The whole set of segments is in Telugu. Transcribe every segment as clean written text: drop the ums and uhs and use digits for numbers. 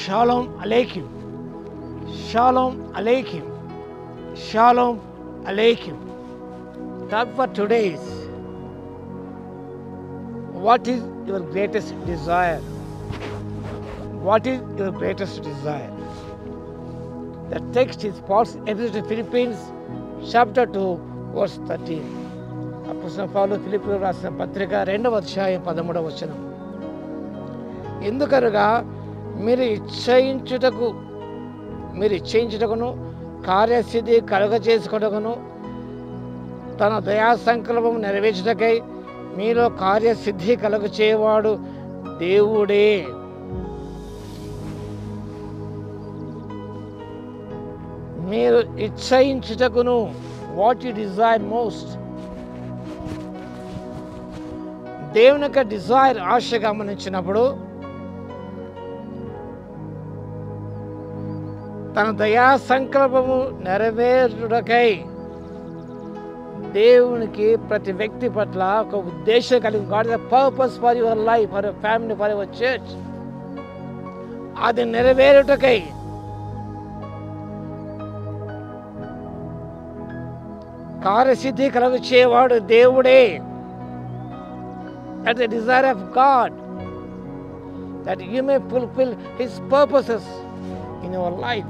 Shalom Aleichem. Shalom Aleichem. Shalom Aleichem. Talk for today is, what is your greatest desire? What is your greatest desire? The text is Paul's epistle to Philippians chapter 2 verse 13. అపోస్తలుడైన పౌలు ఫిలిప్పీయులకు రాసిన పత్రిక 2వ అధ్యాయం 13వ వచనం. ఎందుకనగా మీరు ఇచ్చయించుటకును కార్యసిద్ధి కలుగజేసుకొనుటకును తన దయా సంకల్పం నెరవేర్చుటకై మీలో కార్యసిద్ధి కలుగచేవాడు దేవుడే. మీరు ఇచ్చయించుటకును, వాట్ యు డిజైర్ మోస్ట్. దేవుని యొక్క డిజైర్ ఆశ గమనించినప్పుడు తన దయా సంకల్పము నెరవేరుటకై దేవునికి ప్రతి వ్యక్తి పట్ల ఒక ఉద్దేశం కలిగి, God the purpose for your life, for your family, for your church. అది నెరవేరుటకై కార్యసిద్ధి కలుగచేవాడు దేవుడే. That's the desire of God, that you may fulfill His purposes in your life.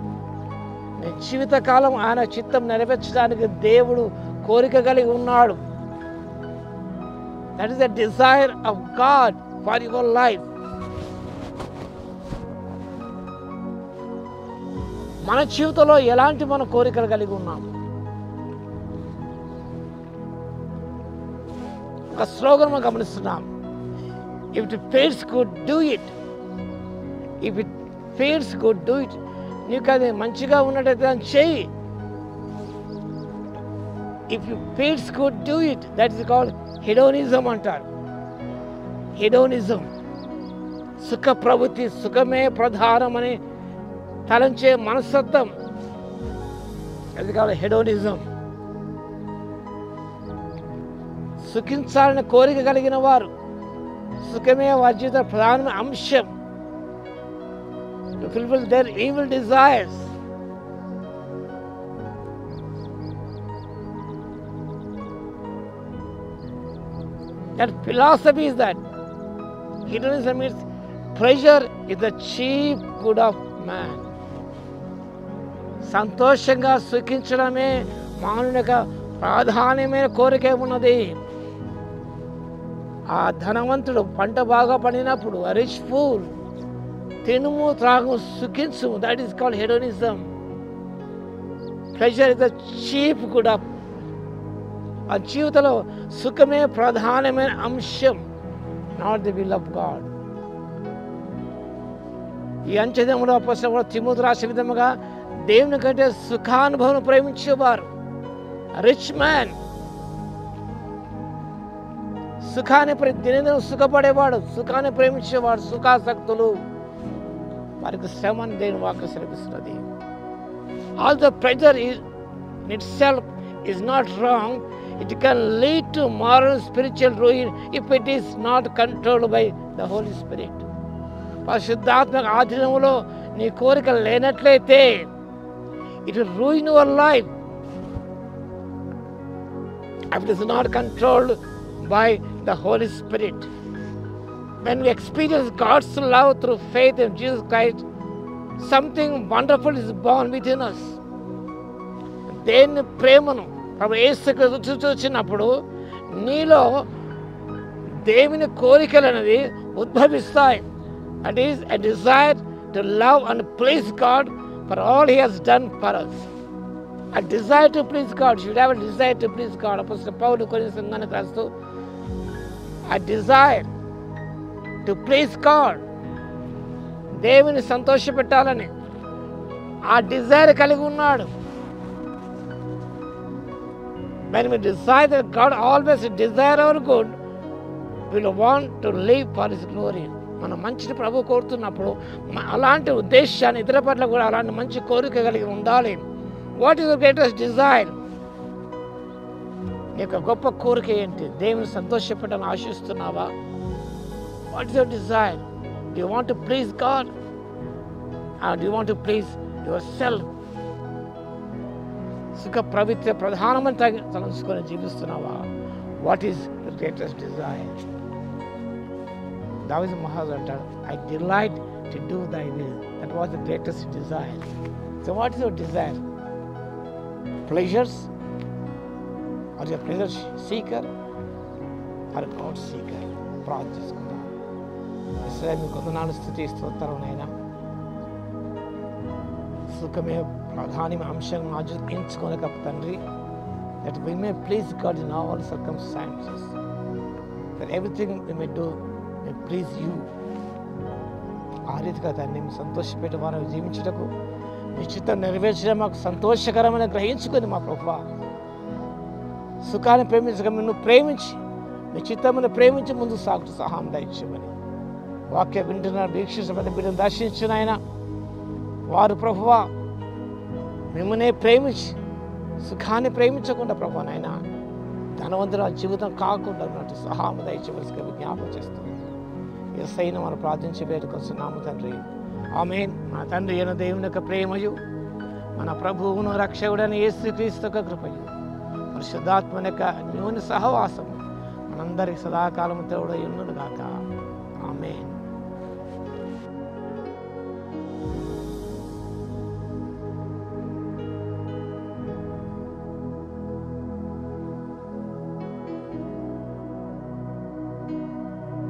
నీ జీవితకాలం ఆయన చిత్తం నెరవేర్చడానికి దేవుడు కోరిక కలిగి ఉన్నాడు. That is the desire of God for your life. మన జీవితంలో ఎలాంటి మన కోరికలు కలిగి ఉన్నాం? ఒక స్లోగన్ మనం గమనిస్తున్నాం. If it feels good, do it. If it feels good, do it. నీకు అది మంచిగా ఉన్నట్టయితే దాన్ని చేయి. If it feels good, do it. That is called hedonism అంటారు. Hedonism, సుఖ ప్రవృత్తి, సుఖమే ప్రధానమని తలంచే మనస్తత్వం. అది కావాలి hedonism. సుఖించాలని కోరిక కలిగిన వారు, సుఖమే వారి జీవిత ప్రధాన అంశం. To fulfill their evil desires. That philosophy is that hedonism means pleasure is the chief good of man. సంతోషంగా సుఖించడమే మానవుని యొక్క ప్రాధాన్యమైన కోరిక ఉన్నది. ఆ ధనవంతుడు పంట బాగా పండినప్పుడు, a rich fool, తినుము త్రాగు సుఖించుము. That is called hedonism. Pleasure is the chief good of. ఆ జీవితంలో సుఖమే ప్రధానమైన అంశం, not the will of God. ఈ అంచెదములో అపోస్తలుడు తిమోతికి రాసిన విధముగా దేవుని కంటే సుఖానుభవం ప్రేమించేవారు. రిచ్ మ్యాన్ సుఖాన్ని దినదినం సుఖపడేవాడు, సుఖాన్ని ప్రేమించేవాడు. సుఖాసక్తులు వారికి శ్రమని దేవుని వాక్యం సెలవిస్తున్నది. All the pleasure in itself is not wrong. It can lead to moral spiritual ruin if it is not controlled by the Holy Spirit. పరిశుద్ధాత్మక ఆధీనంలో నీ కోరికలు లేనట్లయితే it will ruin your life. If it is not controlled by the Holy Spirit. When we experience God's love through faith in Jesus Christ, something wonderful is born within us. దేని ప్రేమను ప్రభు యేసుకు రుచి చూచినప్పుడు నీలో దేవుని కోరికలు అనేది ఉద్భవిస్తాయి. That is a desire to love and please God for all He has done for us. A desire to please God. You should have a desire to please God. అపోస్తలుడైన పౌలు కొరింథీ సంఘానికి రాస్తూ, a desire to please God, దేవుని సంతోషపెట్టాలని ఆ డిజైర్ కలిగి ఉన్నాడు. When we desire that God always desire our good, we will want to live for His glory. మనం మంచిని ప్రభు కోరుతున్నప్పుడు అలాంటి ఉద్దేశాన్ని ఇతర పట్ల కూడా అలాంటి మంచి కోరిక కలిగి ఉండాలి. What is the greatest desire? నీ యొక్క గొప్ప కోరిక ఏంటి? దేవుని సంతోషపెట్టాలని ఆశిస్తున్నావా? What is your desire? Do you want to please God? do you want to please yourself? సుఖ పవిత్ర ప్రధానమంతా తలంచుకొని జీవిస్తున్నావా? వాట్ ఈస్ ద గ్రేటెస్ట్ డిజైర్? దావీదు మహారాజు అంటాడు, I delight to do thy will. That was the greatest desire. So what is your desire? Pleasures? Are you pleasure seeker or God seeker? ప్రార్థన చేసుకుందాం. ఇస్రాయేలు మీకు వందనాలు, స్తుతి, స్తోత్రం నైనా. సుఖమే ప్రధాన అంశం ఎంచుకోలేక తండ్రి, that we may please God in all circumstances, that everything we may do may please you. ఆ రీతిగా తండ్రి మేము సంతోషపెట్టి వారు జీవించుటకు మీ చిత్తం నెరవేర్చడం మాకు సంతోషకరమైన గ్రహించుకొని మా ప్రభువా, సుఖాన్ని ప్రేమించగా నిన్ను ప్రేమించి మీ చిత్తమును ప్రేమించి ముందుకు సాగుతూ సహాయం దయచేయమని వాక్య వింటున్న వీక్షించబడిన బిడ్డను దర్శించిన ఆయన వారు ప్రభువా మిమ్మల్నే ప్రేమించి సుఖాన్ని ప్రేమించకుండా ప్రభువా నాయన ధనవంతుల జీవితం కాకుండా ఉన్నట్టు సహాయం దయచేయవలసిగా విజ్ఞాపన చేస్తుంది. యేసయ్యన మనం ప్రార్థించి వేడుకొస్తున్నాము తండ్రి. ఆమేన్. మన తండ్రి అయిన దేవుని యొక్క ప్రేమయు, మన ప్రభువును రక్షకుడైన యేసుక్రీస్తు యొక్క కృపయు, పరిశుద్ధాత్మని యొక్క అన్యోన్య సహవాసము మనందరికి సదాకాలము తోడై ఉండును గాక. ఆమేన్.